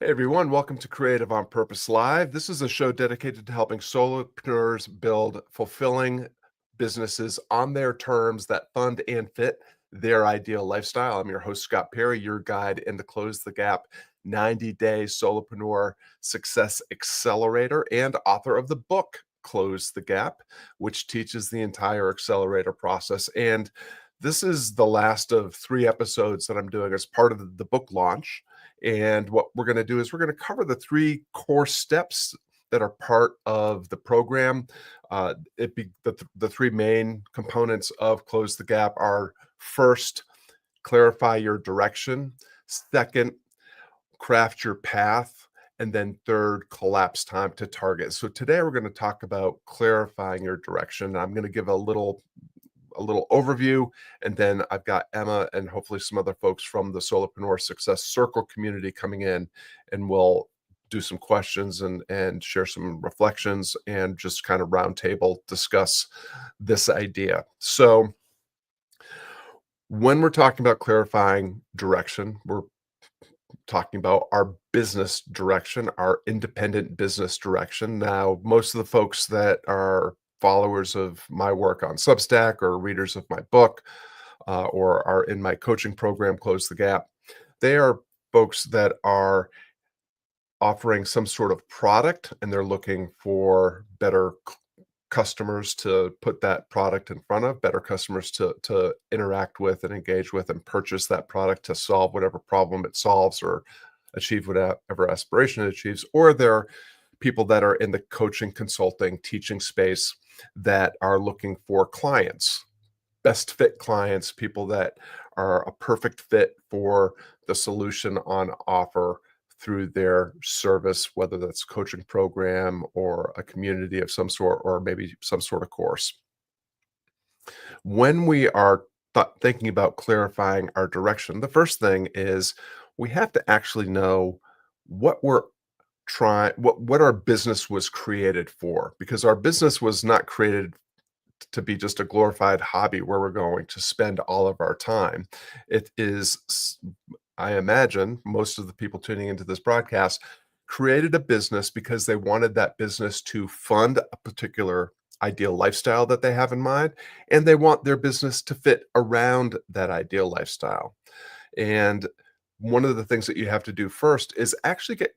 Hey everyone, welcome to Creative on Purpose Live. This is a show dedicated to helping solopreneurs build fulfilling businesses on their terms that fund and fit their ideal lifestyle. I'm your host, Scott Perry, your guide into Close the Gap 90-Day Solopreneur Success Accelerator and author of the book Close the Gap, which teaches the entire accelerator process. And this is the last of 3 episodes that I'm doing as part of the book launch. And what we're going to do is we're going to cover the 3 core steps that are part of the program. The 3 main components of Close the Gap are: first, clarify your direction; second, craft your path; and then third, collapse time to target. So today we're going to talk about clarifying your direction. I'm going to give a little overview, and then I've got Emma and hopefully some other folks from the Solopreneur Success Circle community coming in, and we'll do some questions and share some reflections and just kind of roundtable discuss this idea. So when we're talking about clarifying direction, we're talking about our business direction, our independent business direction. Now, most of the folks that are followers of my work on Substack or readers of my book or are in my coaching program, Close the Gap, they are folks that are offering some sort of product and they're looking for better customers to put that product in front of, better customers to interact with and engage with and purchase that product to solve whatever problem it solves or achieve whatever aspiration it achieves. Or they're people that are in the coaching, consulting, teaching space that are looking for clients, best fit clients, people that are a perfect fit for the solution on offer through their service, whether that's coaching program or a community of some sort, or maybe some sort of course. When we are thinking about clarifying our direction, the first thing is we have to actually know what we're what our business was created for, because our business was not created to be just a glorified hobby where we're going to spend all of our time. It is, I imagine, most of the people tuning into this broadcast created a business because they wanted that business to fund a particular ideal lifestyle that they have in mind, and they want their business to fit around that ideal lifestyle. And one of the things that you have to do first is actually get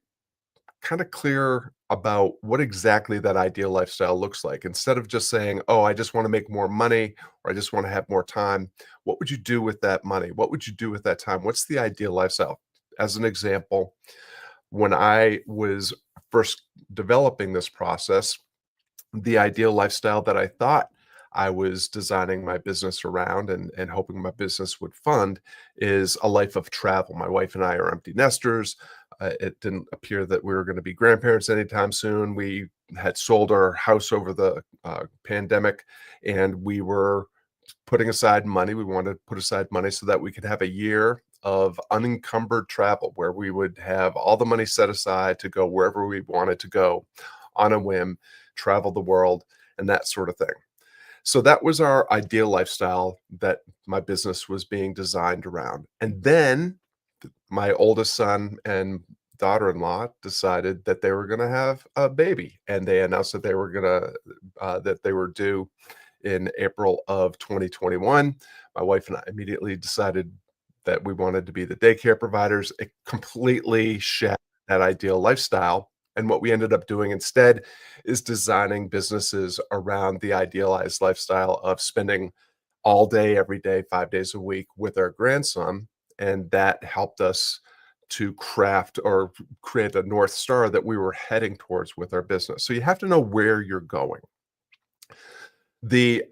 kind of clear about what exactly that ideal lifestyle looks like. Instead of just saying, oh, I just want to make more money or I just want to have more time, what would you do with that money? What would you do with that time? What's the ideal lifestyle? As an example, when I was first developing this process, the ideal lifestyle that I thought I was designing my business around and hoping my business would fund is a life of travel. My wife and I are empty nesters. It didn't appear that we were going to be grandparents anytime soon. We had sold our house over the pandemic, and we were putting aside money. We wanted to put aside money so that we could have a year of unencumbered travel where we would have all the money set aside to go wherever we wanted to go on a whim, travel the world, and that sort of thing. So that was our ideal lifestyle that my business was being designed around. And then my oldest son and daughter-in-law decided that they were going to have a baby, and they announced that they were going to that they were due in April of 2021. My wife and I immediately decided that we wanted to be the daycare providers. It completely shattered that ideal lifestyle. And what we ended up doing instead is designing businesses around the idealized lifestyle of spending all day, every day, 5 days a week with our grandson. And that helped us to craft or create a North Star that we were heading towards with our business. So you have to know where you're going. The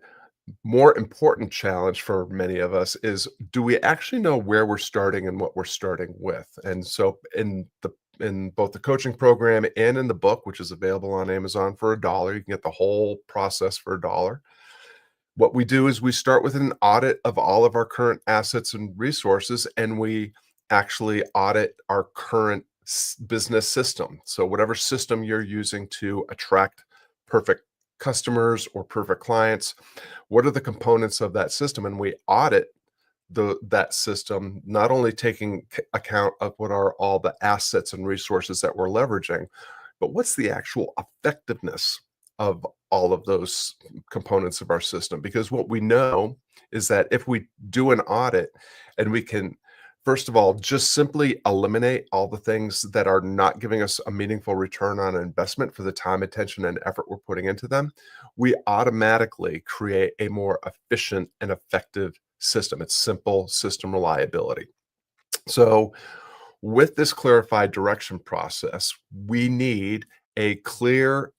more important challenge for many of us is, do we actually know where we're starting and what we're starting with? And so in both the coaching program and in the book, which is available on Amazon for $1, you can get the whole process for $1. What we do is we start with an audit of all of our current assets and resources, and we actually audit our current business system. So whatever system you're using to attract perfect customers or perfect clients, what are the components of that system? And we audit that system, not only taking account of what are all the assets and resources that we're leveraging, but what's the actual effectiveness of all of those components of our system? Because what we know is that if we do an audit and we can, first of all, just simply eliminate all the things that are not giving us a meaningful return on investment for the time, attention, and effort we're putting into them, we automatically create a more efficient and effective system. It's simple system reliability. So, with this clarified direction process, we need a clear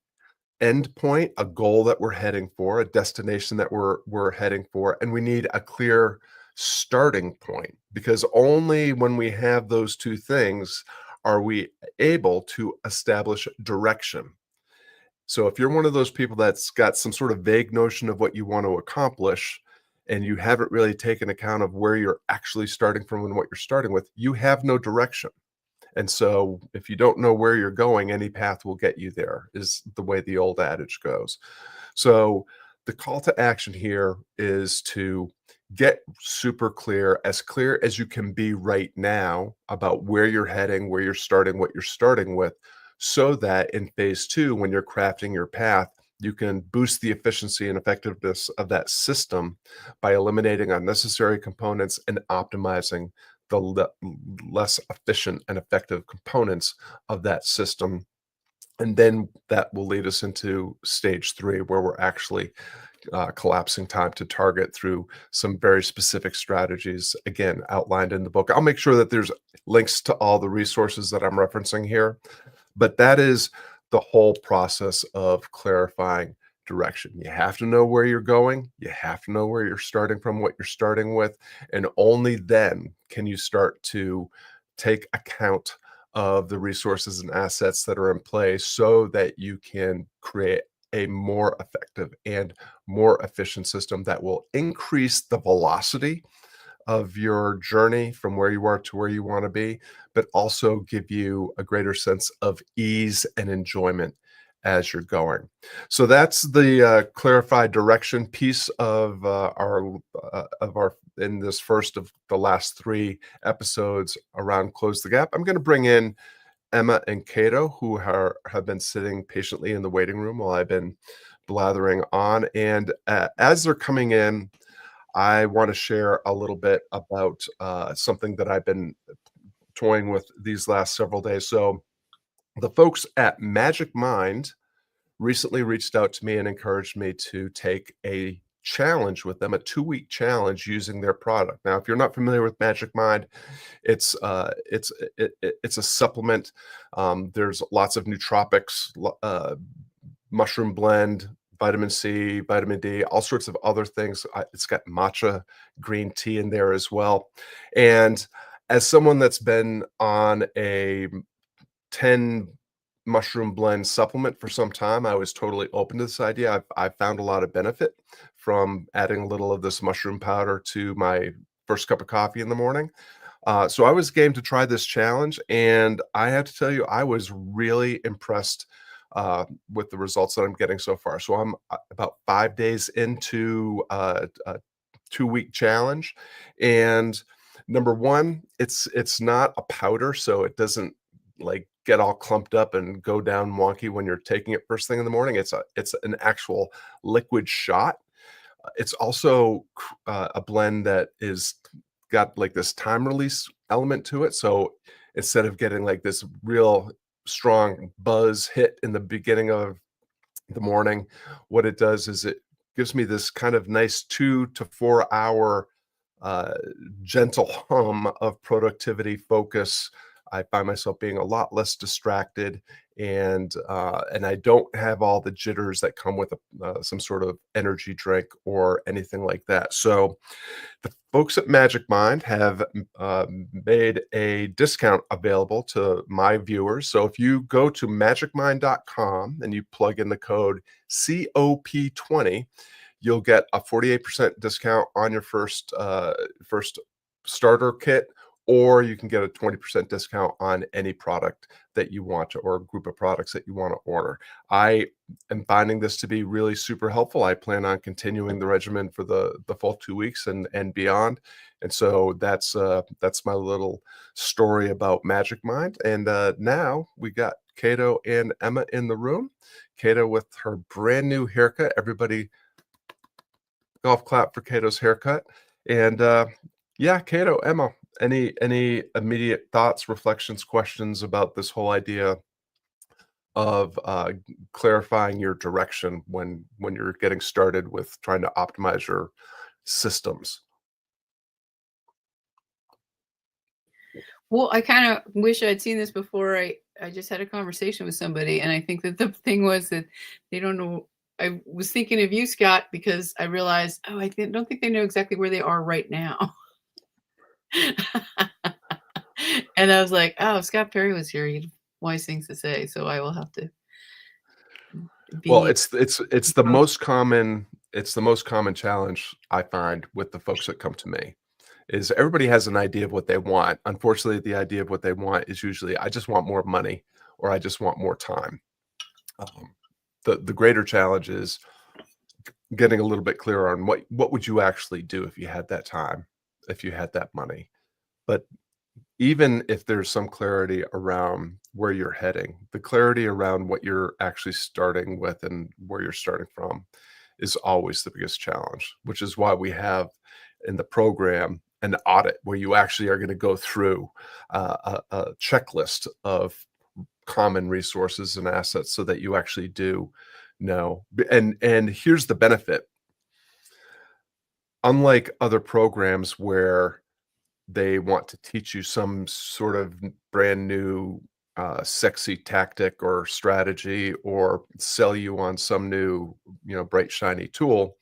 endpoint, a goal that we're heading for, a destination that we're heading for, and we need a clear starting point, because only when we have those two things are we able to establish direction. So if you're one of those people that's got some sort of vague notion of what you want to accomplish and you haven't really taken account of where you're actually starting from and what you're starting with, you have no direction. And so if you don't know where you're going, any path will get you there, is the way the old adage goes. So the call to action here is to get super clear as you can be right now about where you're heading, where you're starting, what you're starting with, so that in phase two, when you're crafting your path, you can boost the efficiency and effectiveness of that system by eliminating unnecessary components and optimizing the less efficient and effective components of that system. And then that will lead us into stage three, where we're actually collapsing time to target through some very specific strategies, again, outlined in the book. I'll make sure that there's links to all the resources that I'm referencing here. But that is the whole process of clarifying direction. You have to know where you're going. You have to know where you're starting from, what you're starting with. And only then can you start to take account of the resources and assets that are in place so that you can create a more effective and more efficient system that will increase the velocity of your journey from where you are to where you want to be, but also give you a greater sense of ease and enjoyment as you're going. So that's the clarified direction piece of our in this first of the last three episodes around Close the Gap. I'm going to bring in Emma and Cato, who have been sitting patiently in the waiting room while I've been blathering on. And as they're coming in, I want to share a little bit about something that I've been toying with these last several days. So, the folks at Magic Mind recently reached out to me and encouraged me to take a challenge with them, a 2-week challenge using their product. Now, if you're not familiar with Magic Mind, it's a supplement. There's lots of nootropics, mushroom blend, vitamin C, vitamin D, all sorts of other things. It's got matcha green tea in there as well. And as someone that's been on a 10 mushroom blend supplement for some time, I was totally open to this idea. I've found a lot of benefit from adding a little of this mushroom powder to my first cup of coffee in the morning. So I was game to try this challenge, and I have to tell you, I was really impressed with the results that I'm getting so far. So I'm about 5 days into a 2-week challenge, and number one, it's not a powder, so it doesn't like get all clumped up and go down wonky when you're taking it first thing in the morning. It's an actual liquid shot. It's also a blend that is got like this time release element to it. So instead of getting like this real strong buzz hit in the beginning of the morning, what it does is it gives me this kind of nice 2 to 4 hour uh, gentle hum of productivity focus. I find myself being a lot less distracted, and I don't have all the jitters that come with some sort of energy drink or anything like that. So the folks at Magic Mind have made a discount available to my viewers. So if you go to magicmind.com and you plug in the code COP20, you'll get a 48% discount on your first starter kit, or you can get a 20% discount on any product that you want to, or a group of products that you want to order. I am finding this to be really super helpful. I plan on continuing the regimen for the full 2 weeks and beyond. And so that's my little story about Magic Mind. And now we got Cato and Emma in the room. Cato with her brand new haircut. Everybody golf clap for Cato's haircut. And yeah, Cato, Emma, any immediate thoughts, reflections, questions about this whole idea of clarifying your direction when you're getting started with trying to optimize your systems? Well, I kind of wish I'd seen this before. I just had a conversation with somebody, and I think that the thing was that they don't know. I was thinking of you, Scott, because I realized, oh, don't think they know exactly where they are right now. And I was like, oh, if Scott Perry was here, he'd have wise things to say. So I will have to Well, be. it's the most common challenge I find with the folks that come to me is everybody has an idea of what they want. Unfortunately, the idea of what they want is usually I just want more money or I just want more time. Um, the greater challenge is getting a little bit clearer on what would you actually do if you had that time, if you had that money. But even if there's some clarity around where you're heading, the clarity around what you're actually starting with and where you're starting from is always the biggest challenge, which is why we have in the program an audit where you actually are going to go through a checklist of common resources and assets so that you actually do know. And here's the benefit. Unlike other programs where they want to teach you some sort of brand new sexy tactic or strategy or sell you on some new, bright shiny tool,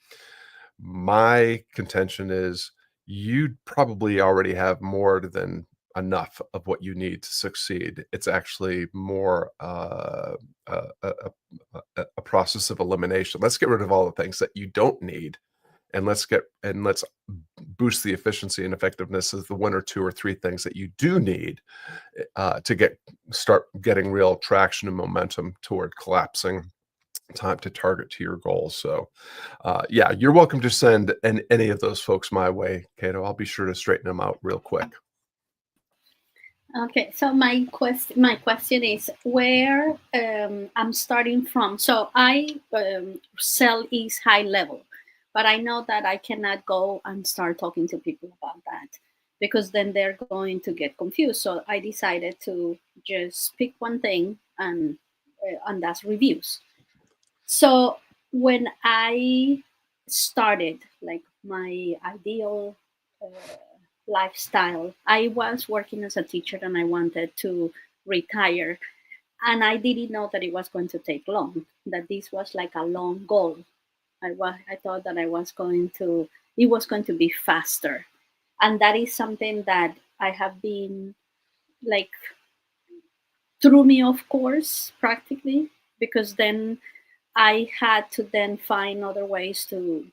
my contention is you probably already have more than enough of what you need to succeed. It's actually more a process of elimination. Let's get rid of all the things that you don't need, and let's boost the efficiency and effectiveness of the one or two or three things that you do need to start getting real traction and momentum toward collapsing time to target to your goals. So yeah, you're welcome to send any of those folks my way, Cato. I'll be sure to straighten them out real quick. Okay, so my question is where I'm starting from. So I sell is high level, but I know that I cannot go and start talking to people about that because then they're going to get confused. So I decided to just pick one thing and that's reviews. So when I started, like my ideal lifestyle, I was working as a teacher and I wanted to retire. And I didn't know that it was going to take long, that this was like a long goal. I thought that it was going to be faster. And that is something that I have been like threw me off course practically because then I had to then find other ways to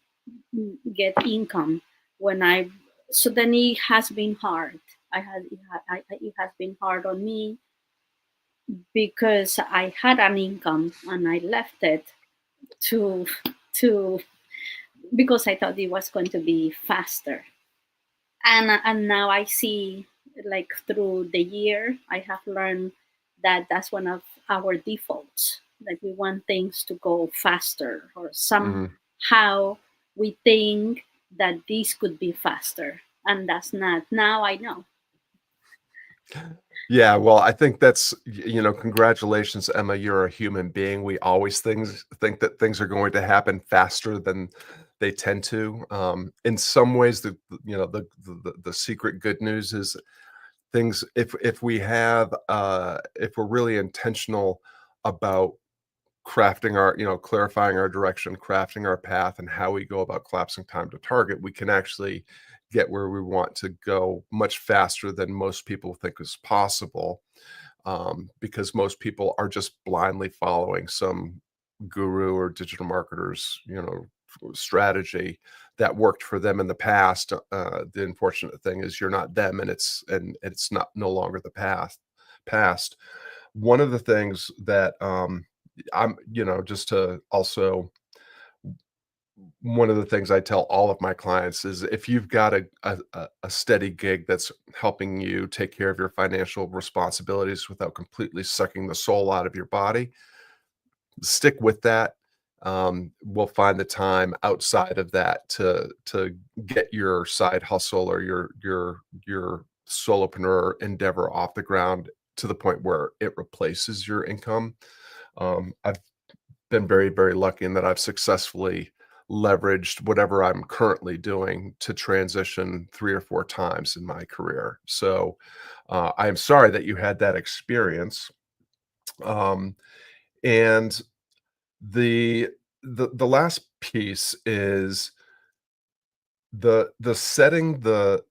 get income when I. So then it has been hard. It has been hard on me because I had an income and I left it to to because I thought it was going to be faster. And now I see, like through the year, I have learned that that's one of our defaults, that we want things to go faster or somehow we think that this could be faster, and that's not. Now I know. Yeah, well, I think congratulations, Emma. You're a human being. We always think that things are going to happen faster than they tend to. In some ways, the secret good news is things if we're really intentional about crafting clarifying our direction, crafting our path, and how we go about collapsing time to target, we can actually get where we want to go much faster than most people think is possible, because most people are just blindly following some guru or digital marketers strategy that worked for them in the past. The unfortunate thing is you're not them, and it's not no longer the past. One of the things that I'm, just to also, one of the things I tell all of my clients is if you've got a steady gig that's helping you take care of your financial responsibilities without completely sucking the soul out of your body, stick with that. We'll find the time outside of that to get your side hustle or your solopreneur endeavor off the ground to the point where it replaces your income. I've been very, very lucky in that I've successfully leveraged whatever I'm currently doing to transition 3 or 4 times in my career. So, I am sorry that you had that experience. Um, and the the last piece is the setting the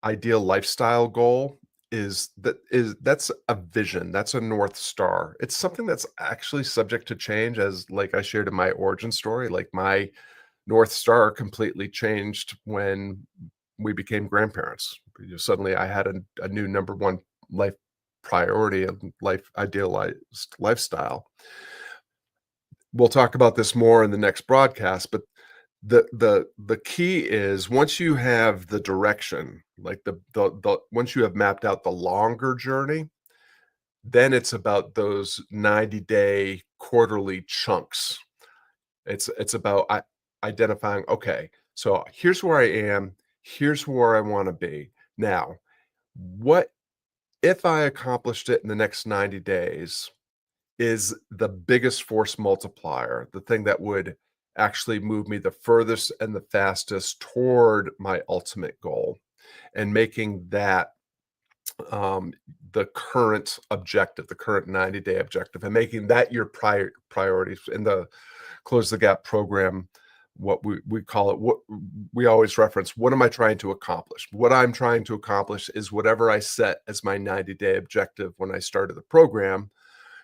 ideal lifestyle goal that's a vision, that's a North Star. It's something that's actually subject to change, as like I shared in my origin story. Like, my North Star completely changed when we became grandparents. Suddenly I had a new number one life priority and life idealized lifestyle. We'll talk about this more in the next broadcast, but the key is once you have the direction, like the once you have mapped out the longer journey, then it's about those 90-day quarterly chunks. It's about identifying, okay, so here's where I am, here's where I want to be. Now, what if I accomplished it in the next 90 days? Is the biggest force multiplier, the thing that would actually move me the furthest and the fastest toward my ultimate goal, and making that um, the current objective, the current 90-day objective, and making that your priorities in the Close the Gap program. What we call it, what we always reference, what am I trying to accomplish? What I'm trying to accomplish is whatever I set as my 90-day objective when I started the program,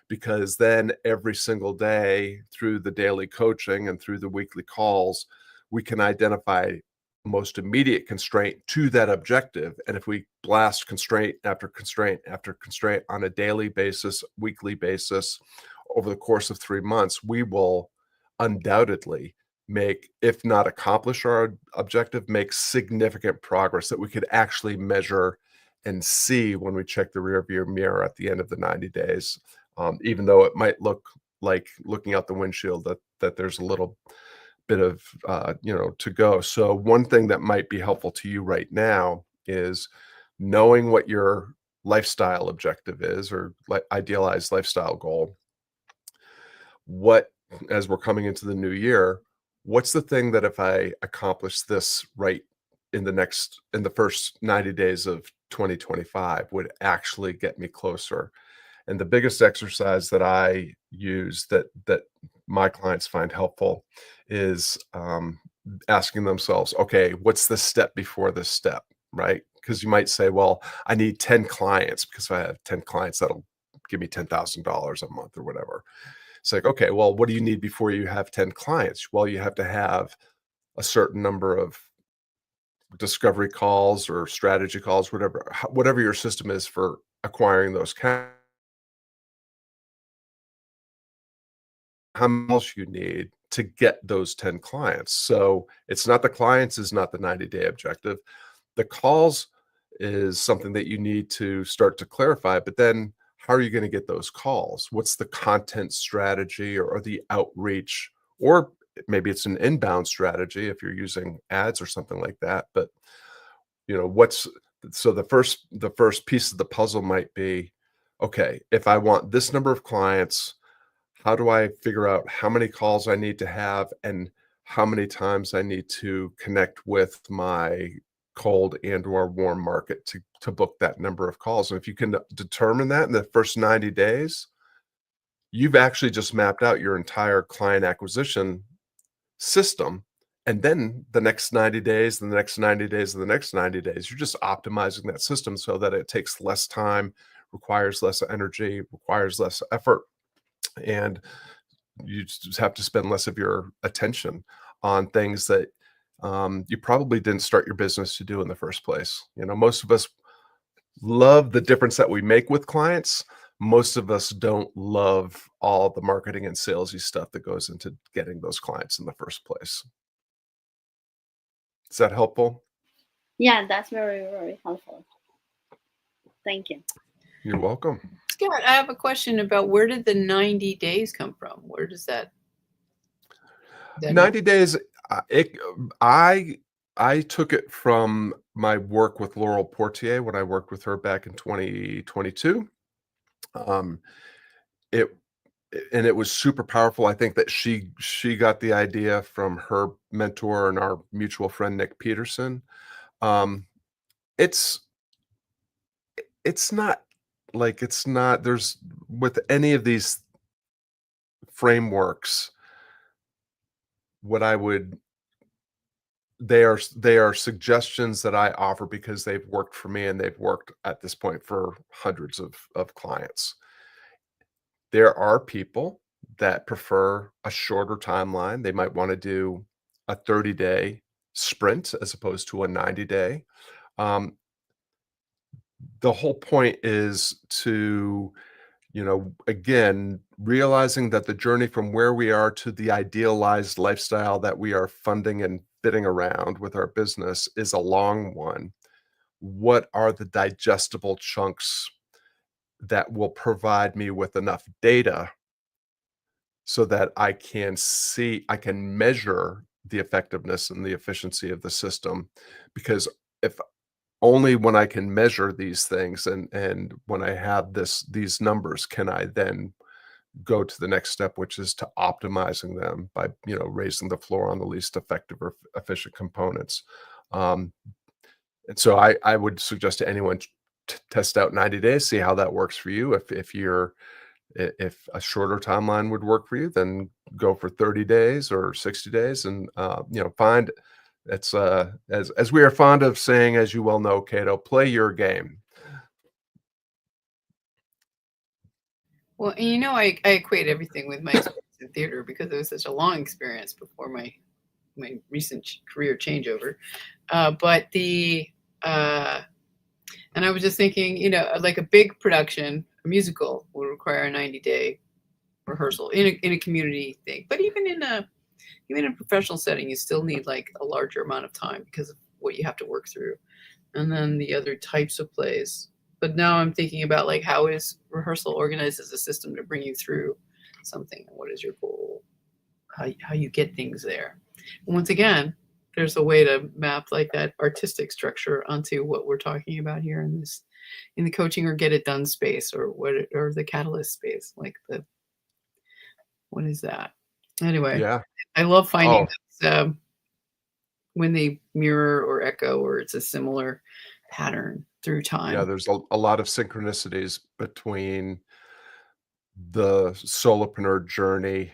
because then every single day through the daily coaching and through the weekly calls, we can identify most immediate constraint to that objective. And if we blast constraint after constraint after constraint on a daily basis, weekly basis, over the course of 3 months, we will undoubtedly make, if not accomplish our objective, make significant progress that we could actually measure and see when we check the rearview mirror at the end of the 90 days. Even though it might look like looking out the windshield that there's a little bit of to go. So one thing that might be helpful to you right now is knowing what your lifestyle objective is, or idealized lifestyle goal. What, as we're coming into the new year, what's the thing that if I accomplish this right in the first 90 days of 2025 would actually get me closer? And the biggest exercise that I use that my clients find helpful is asking themselves, okay, what's the step before this step, right? Because you might say, well, I need 10 clients, because if I have 10 clients, that'll give me $10,000 a month or whatever. It's like, okay, well, what do you need before you have 10 clients? Well, you have to have a certain number of discovery calls or strategy calls, whatever your system is for acquiring those clients. How much you need to get those 10 clients. So it's not the clients is not the 90-day objective. The calls is something that you need to start to clarify, but then how are you going to get those calls? What's the content strategy or the outreach? Or maybe it's an inbound strategy if you're using ads or something like that. But what's so the first piece of the puzzle might be, okay, if I want this number of clients, how do I figure out how many calls I need to have and how many times I need to connect with my cold and or warm market to book that number of calls? And if you can determine that in the first 90 days, you've actually just mapped out your entire client acquisition system. And then the next 90 days, and the next 90 days, and the next 90 days, you're just optimizing that system so that it takes less time, requires less energy, requires less effort, and you just have to spend less of your attention on things that you probably didn't start your business to do in the first place. Most of us love the difference that we make with clients. Most of us don't love all the marketing and salesy stuff that goes into getting those clients in the first place. Is that helpful? Yeah, that's very, very helpful. Thank you. You're welcome. Scott, I have a question about where did the 90 days come from? Where does that 90 days, I took it from my work with Laurel Portier when I worked with her back in 2022. Um, it and it was super powerful. I think that she got the idea from her mentor and our mutual friend Nick Peterson. Um, it's it's not it's not there's with any of these frameworks, what I would they are suggestions that I offer because they've worked for me and they've worked at this point for hundreds of clients. There are people that prefer a shorter timeline. They might want to do a 30-day sprint as opposed to a 90-day. Um, the whole point is to, again, realizing that the journey from where we are to the idealized lifestyle that we are funding and fitting around with our business is a long one. What are the digestible chunks that will provide me with enough data so that I can measure the effectiveness and the efficiency of the system? Because if only when I can measure these things and when I have these numbers can I then go to the next step, which is to optimizing them by, raising the floor on the least effective or efficient components. Um, and so I would suggest to anyone test out 90 days, see how that works for you. If a shorter timeline would work for you, then go for 30 days or 60 days and, find it's, as we are fond of saying, as you well know, Cato, play your game. Well, and I equate everything with my experience in theater because it was such a long experience before my recent career changeover. But and I was just thinking, like a big production, a musical will require a 90-day rehearsal in a community thing. But even in a professional setting, you still need like a larger amount of time because of what you have to work through. And then the other types of plays. But now I'm thinking about like how is rehearsal organized as a system to bring you through something? What is your goal? How you get things there? And once again, there's a way to map like that artistic structure onto what we're talking about here in the coaching or get it done space or the catalyst space. Like what is that? Anyway, Yeah. I love finding Oh, this, when they mirror or echo or it's a similar pattern through yeah, time. there's a lot of synchronicities between the solopreneur journey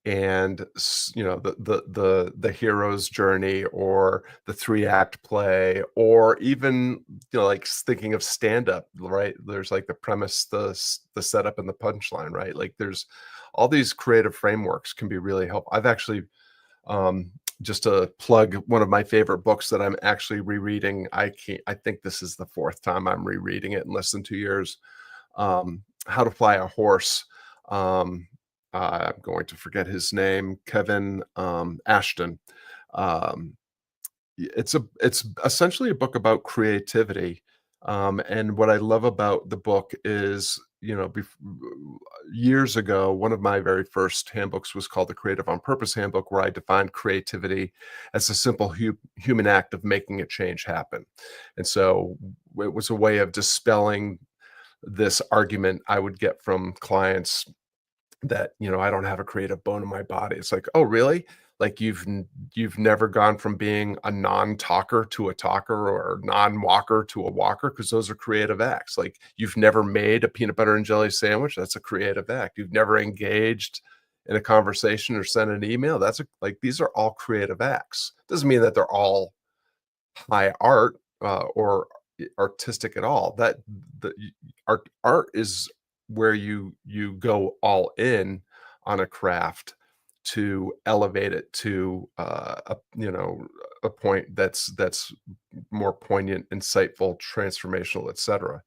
and the hero's journey or the 3-act play or even like thinking of stand up, right? There's like the premise, the setup and the punchline, right? Like there's all these creative frameworks can be really helpful. I've actually just to plug one of my favorite books that I'm actually rereading. I think this is the fourth time I'm rereading it in less than 2 years. How to Fly a Horse. I'm going to forget his name, Kevin Ashton. Um, it's essentially a book about creativity. And what I love about the book is, years ago, one of my very first handbooks was called the Creative on Purpose Handbook, where I defined creativity as a simple human act of making a change happen. And so it was a way of dispelling this argument I would get from clients that, I don't have a creative bone in my body. It's like, "Oh, really? Like you've never gone from being a non-talker to a talker or a non-walker to a walker because those are creative acts. Like you've never made a peanut butter and jelly sandwich, that's a creative act. You've never engaged in a conversation or sent an email, these are all creative acts. Doesn't mean that they're all high art, or artistic at all. That the art is where you go all in on a craft, to elevate it to a point that's more poignant, insightful, transformational, etc.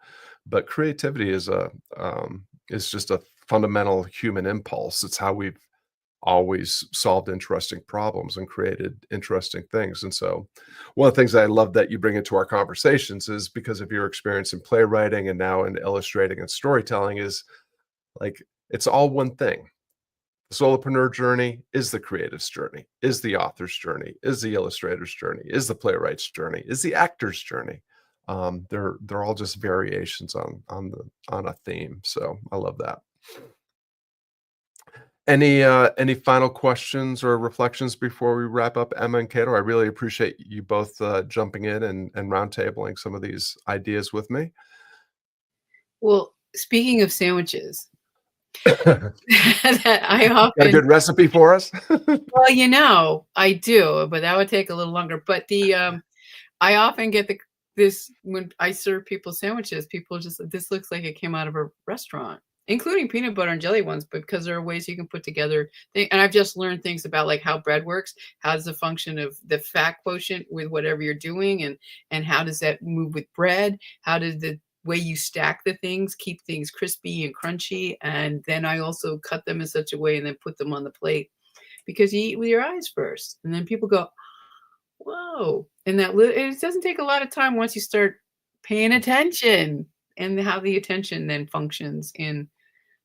But creativity is just a fundamental human impulse. It's how we've always solved interesting problems and created interesting things. And so one of the things I love that you bring into our conversations is because of your experience in playwriting and now in illustrating and storytelling is like it's all one thing. The solopreneur journey is the creative's journey, is the author's journey, is the illustrator's journey, is the playwright's journey, is the actor's journey. They're all just variations on a theme. So I love that. Any final questions or reflections before we wrap up, Emma and Cato? I really appreciate you both jumping in and roundtabling some of these ideas with me. Well, speaking of sandwiches, Got that I a often good recipe for us? well, I do, but that would take a little longer. But I often get this when I serve people sandwiches, people just, this looks like it came out of a restaurant, including peanut butter and jelly ones, but because there are ways you can put together things. And I've just learned things about like how bread works, how does the function of the fat quotient with whatever you're doing, and how does that move with bread? How does the way you stack the things keep things crispy and crunchy? And then I also cut them in such a way and then put them on the plate, because you eat with your eyes first, and then people go, whoa. And it doesn't take a lot of time once you start paying attention, and how the attention then functions in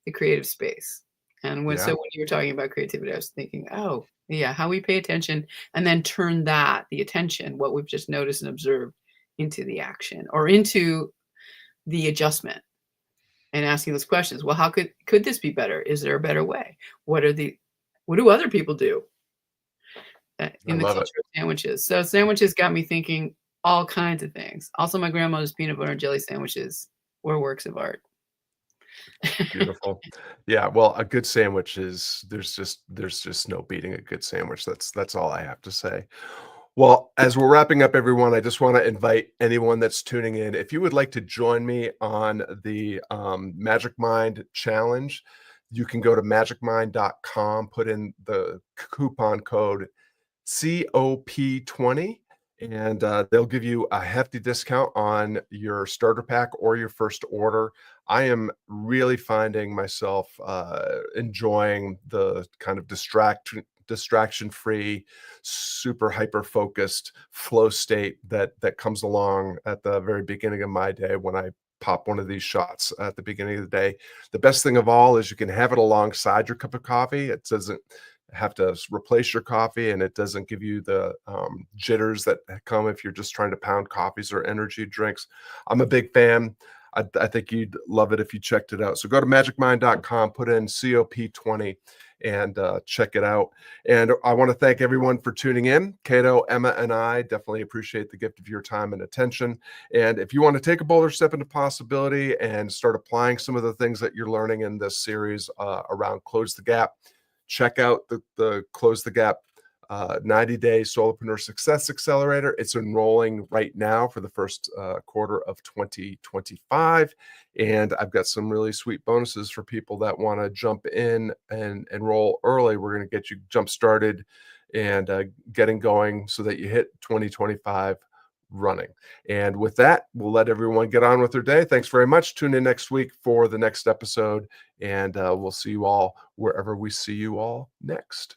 the creative space. And when Yeah, you were talking about creativity, I was thinking, oh yeah, how we pay attention and then turn the attention, what we've just noticed and observed, into the action or into the adjustment, and asking those questions. Well, how could this be better? Is there a better way? What do other people do I in the love it. culture of sandwiches? So sandwiches got me thinking all kinds of things. Also, my grandmother's peanut butter and jelly sandwiches were works of art. Beautiful. Yeah, well, a good sandwich is there's just no beating a good sandwich. That's all I have to say. Well, as we're wrapping up, everyone, I just want to invite anyone that's tuning in. If you would like to join me on the Magic Mind Challenge, you can go to magicmind.com, put in the coupon code COP20, and they'll give you a hefty discount on your starter pack or your first order. I am really finding myself enjoying the kind of distraction-free, super hyper-focused flow state that comes along at the very beginning of my day when I pop one of these shots at the beginning of the day. The best thing of all is you can have it alongside your cup of coffee. It doesn't have to replace your coffee, and it doesn't give you the jitters that come if you're just trying to pound coffees or energy drinks. I'm a big fan. I think you'd love it if you checked it out. So go to magicmind.com, put in COP20, and check it out. And I want to thank everyone for tuning in. Cato, Emma, and I definitely appreciate the gift of your time and attention. And if you want to take a bolder step into possibility and start applying some of the things that you're learning in this series around Close the Gap, check out the Close the Gap 90-day Solopreneur Success Accelerator. It's enrolling right now for the first quarter of 2025. And I've got some really sweet bonuses for people that want to jump in and enroll early. We're going to get you jump started and getting going so that you hit 2025 running. And with that, we'll let everyone get on with their day. Thanks very much. Tune in next week for the next episode, and we'll see you all wherever we see you all next.